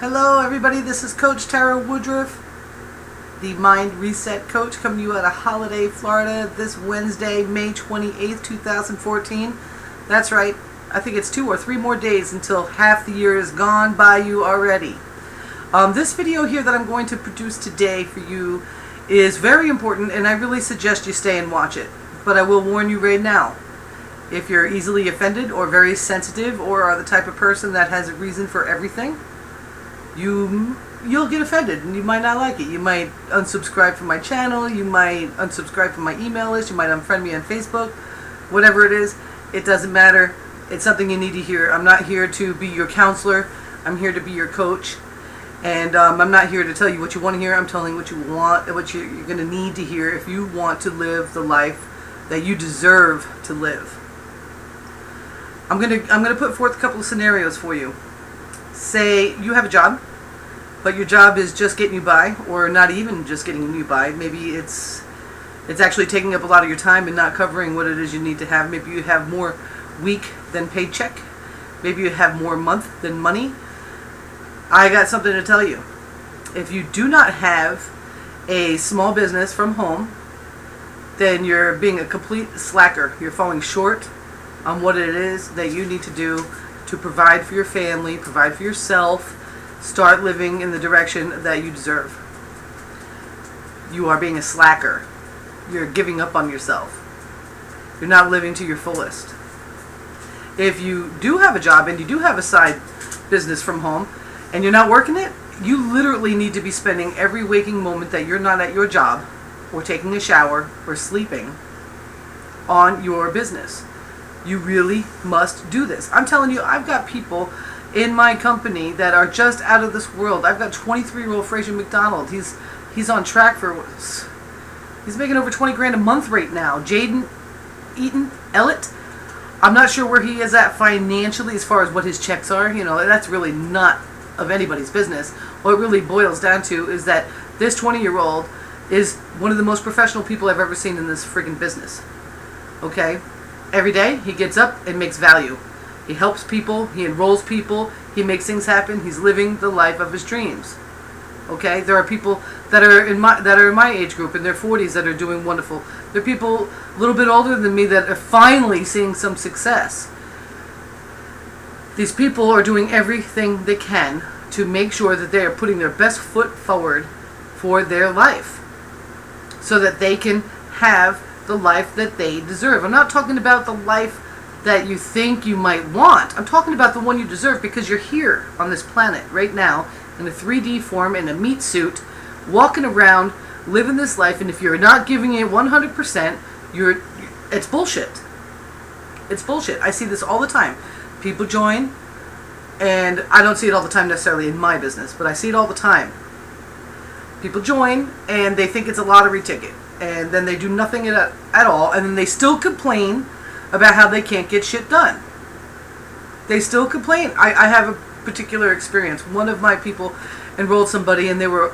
Hello everybody, this is Coach Tara Woodruff, the Mind Reset Coach, coming to you out of Holiday, Florida, this Wednesday, May 28th, 2014. That's right, I think it's 2 or 3 more days until half the year is gone by you already. This video here that I'm going to produce today for you is very important, and I really suggest you stay and watch it. But I will warn you right now, if you're easily offended or very sensitive or are the type of person that has a reason for everything, you'll get offended and you might not like it. You might unsubscribe from my channel, you might unsubscribe from my email list, you might unfriend me on Facebook, whatever it is, it doesn't matter. It's something you need to hear. I'm not here to be your counselor, I'm here to be your coach, and I'm not here to tell you what you want to hear. I'm telling you what you want, what you're going to need to hear if you want to live the life that you deserve to live. I'm gonna put forth a couple of scenarios for you. Say you have a job, but your job is just getting you by, or not even just getting you by. Maybe it's actually taking up a lot of your time and not covering what it is you need to have. Maybe you have more week than paycheck. Maybe you have more month than money. I got something to tell you. If you do not have a small business from home, then you're being a complete slacker. You're falling short on what it is that you need to do to provide for your family, provide for yourself, start living in the direction that you deserve. You are being a slacker. You're giving up on yourself. You're not living to your fullest. If you do have a job and you do have a side business from home and you're not working it, you literally need to be spending every waking moment that you're not at your job or taking a shower or sleeping on your business. You really must do this. I'm telling you, I've got people in my company that are just out of this world. I've got 23-year-old Fraser McDonald. He's on track for, he's making over 20 grand a month right now. Jaden Eaton Ellett, I'm not sure where he is at financially as far as what his checks are. You know, that's really not of anybody's business. What it really boils down to is that this 20-year-old is one of the most professional people I've ever seen in this friggin' business. Okay? Every day, he gets up and makes value. He helps people, he enrolls people, he makes things happen, he's living the life of his dreams. Okay? There are people that are in my age group, in their 40s, that are doing wonderful. There are people a little bit older than me that are finally seeing some success. These people are doing everything they can to make sure that they are putting their best foot forward for their life, so that they can have the life that they deserve. I'm not talking about the life that you think you might want. I'm talking about the one you deserve, because you're here on this planet right now in a 3D form, in a meat suit, walking around, living this life, and if you're not giving it 100%, it's bullshit. It's bullshit. I see this all the time. People join, and I don't see it all the time necessarily in my business, but I see it all the time. People join, and they think it's a lottery ticket, and then they do nothing at all, and then they still complain about how they can't get shit done. They still complain. I have a particular experience. One of my people enrolled somebody, and they were,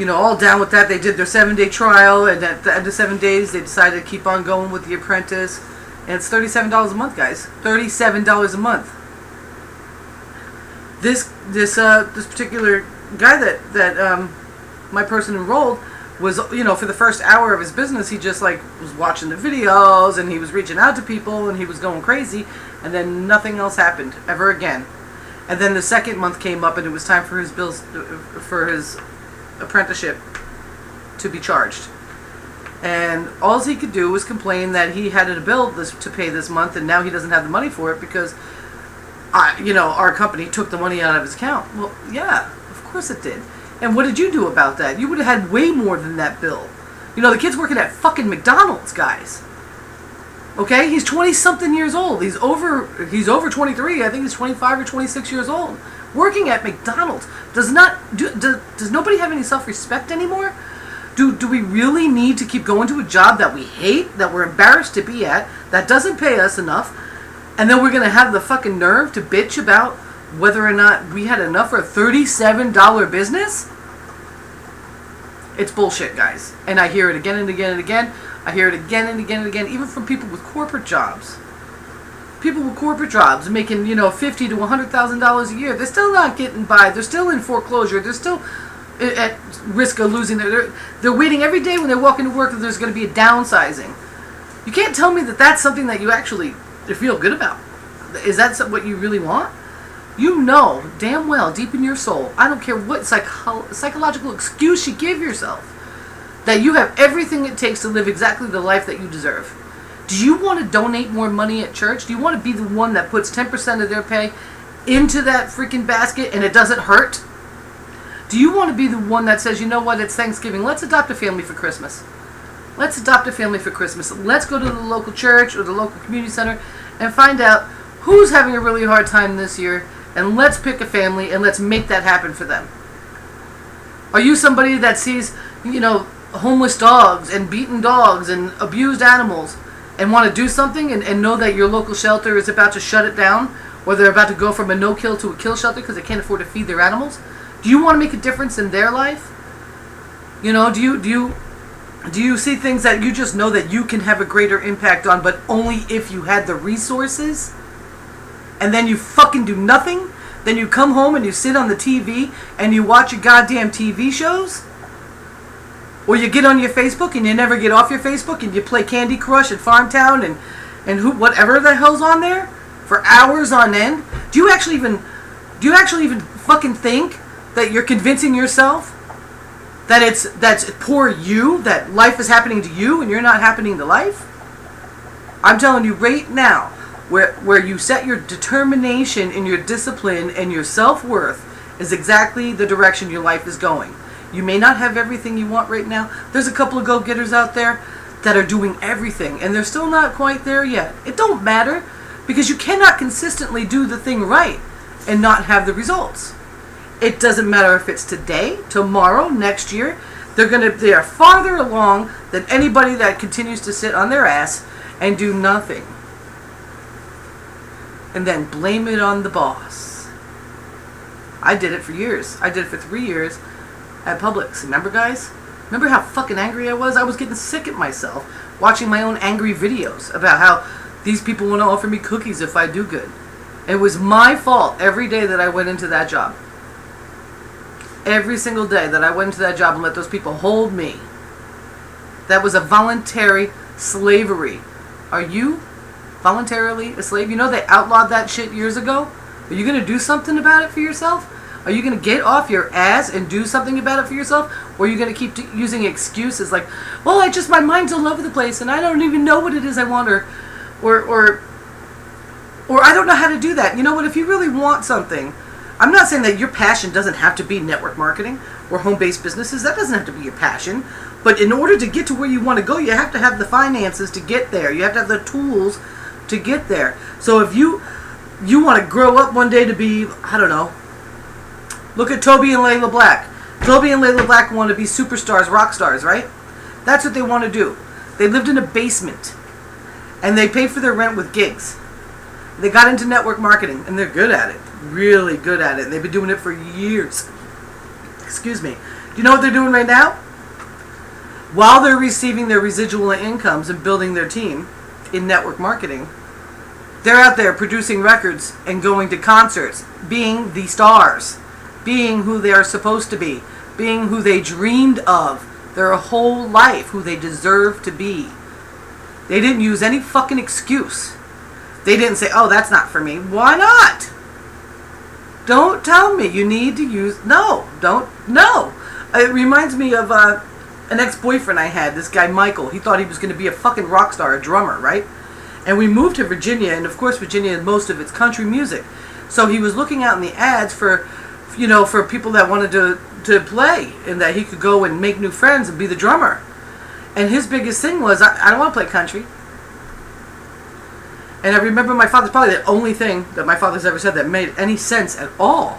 all down with that. They did their 7-day trial, and at the end of 7 days, they decided to keep on going with the apprentice, and it's $37 a month, guys. $37 a month. This particular guy that my person enrolled was, for the first hour of his business, he just was watching the videos, and he was reaching out to people, and he was going crazy, and then nothing else happened ever again. And then the second month came up, and it was time for his bills, for his apprenticeship to be charged. And all he could do was complain that he had a bill to pay this month, and now he doesn't have the money for it because, our company took the money out of his account. Well, yeah, of course it did. And what did you do about that? You would have had way more than that bill. The kid's working at fucking McDonald's, guys. Okay? He's 20-something years old. He's over 23. I think he's 25 or 26 years old. Working at McDonald's. Does nobody have any self-respect anymore? Do we really need to keep going to a job that we hate, that we're embarrassed to be at, that doesn't pay us enough, and then we're going to have the fucking nerve to bitch about whether or not we had enough for a $37 business? It's bullshit, guys. And I hear it again and again and again. I hear it again and again and again, even from people with corporate jobs. people with corporate jobs making, $50,000 to $100,000 a year, they're still not getting by. They're still in foreclosure. They're still at risk of losing they're waiting every day when they walk into work that there's going to be a downsizing. You can't tell me that that's something that you actually feel good about. Is that what you really want? You know damn well, deep in your soul, I don't care what psychological excuse you give yourself, that you have everything it takes to live exactly the life that you deserve. Do you want to donate more money at church? Do you want to be the one that puts 10% of their pay into that freaking basket and it doesn't hurt? Do you want to be the one that says, you know what, it's Thanksgiving, let's adopt a family for Christmas. Let's adopt a family for Christmas. Let's go to the local church or the local community center and find out who's having a really hard time this year, and let's pick a family and let's make that happen for them. Are you somebody that sees, homeless dogs and beaten dogs and abused animals and want to do something and know that your local shelter is about to shut it down, or they're about to go from a no-kill to a kill shelter because they can't afford to feed their animals? Do you want to make a difference in their life? Do you see things that you just know that you can have a greater impact on, but only if you had the resources? And then you fucking do nothing? Then you come home and you sit on the TV and you watch your goddamn TV shows? Or you get on your Facebook and you never get off your Facebook and you play Candy Crush and Farmtown and whatever the hell's on there for hours on end? Do you actually even fucking think that you're convincing yourself that's poor you, that life is happening to you and you're not happening to life? I'm telling you right now, where you set your determination and your discipline and your self-worth is exactly the direction your life is going. You may not have everything you want right now. There's a couple of go-getters out there that are doing everything and they're still not quite there yet. It don't matter, because you cannot consistently do the thing right and not have the results. It doesn't matter if it's today, tomorrow, next year. They are farther along than anybody that continues to sit on their ass and do nothing. And then blame it on the boss. I did it for years. I did it for 3 years at Publix. Remember, guys? Remember how fucking angry I was? I was getting sick at myself watching my own angry videos about how these people want to offer me cookies if I do good. It was my fault every day that I went into that job. Every single day that I went into that job and let those people hold me. That was a voluntary slavery. Are you voluntarily a slave? You know they outlawed that shit years ago? Are you going to do something about it for yourself? Are you going to get off your ass and do something about it for yourself? Or are you going to keep using excuses like, well, my mind's all over the place and I don't even know what it is I want, or I don't know how to do that. You know what? If you really want something, I'm not saying that your passion doesn't have to be network marketing or home-based businesses. That doesn't have to be your passion. But in order to get to where you want to go, you have to have the finances to get there. You have to have the tools to get there. So if you want to grow up one day to be, I don't know, look at Toby and Layla Black. Toby and Layla Black want to be superstars, rock stars, right? That's what they want to do. They lived in a basement and they paid for their rent with gigs. They got into network marketing and they're good at it. Really good at it. And they've been doing it for years. Excuse me. Do you know what they're doing right now? While they're receiving their residual incomes and building their team in network marketing, they're out there producing records and going to concerts, being the stars, being who they are supposed to be, being who they dreamed of their whole life, who they deserve to be. They didn't use any fucking excuse. They didn't say, oh, that's not for me. Why not? Don't tell me you need to use... No. It reminds me of an ex-boyfriend I had, this guy Michael. He thought he was going to be a fucking rock star, a drummer, right? And we moved to Virginia, and of course Virginia, most of it's country music. So he was looking out in the ads for people that wanted to play, and that he could go and make new friends and be the drummer. And his biggest thing was, I don't want to play country. And I remember my father's probably the only thing that my father's ever said that made any sense at all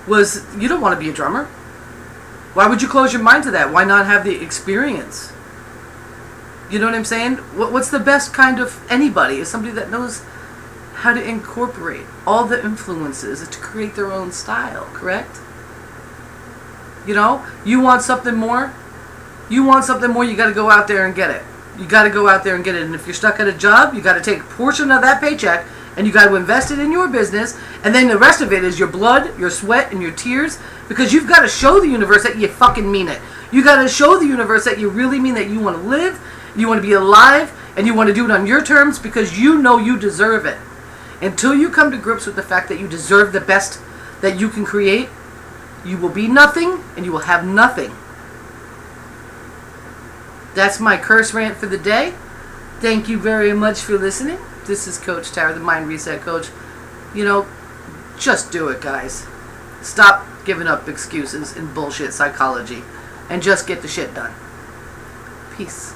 was, you don't want to be a drummer. Why would you close your mind to that? Why not have the experience? You know what I'm saying? What's the best kind of anybody? Is somebody that knows how to incorporate all the influences to create their own style, correct? You know? You want something more? You got to go out there and get it. You got to go out there and get it. And if you're stuck at a job, you got to take a portion of that paycheck and you got to invest it in your business. And then the rest of it is your blood, your sweat, and your tears, because you've got to show the universe that you fucking mean it. You got to show the universe that you really mean that you want to live, you want to be alive, and you want to do it on your terms because you know you deserve it. Until you come to grips with the fact that you deserve the best that you can create, you will be nothing and you will have nothing. That's my curse rant for the day. Thank you very much for listening. This is Coach Tara, the Mind Reset Coach. You know, just do it, guys. Stop giving up excuses and bullshit psychology and just get the shit done. Peace.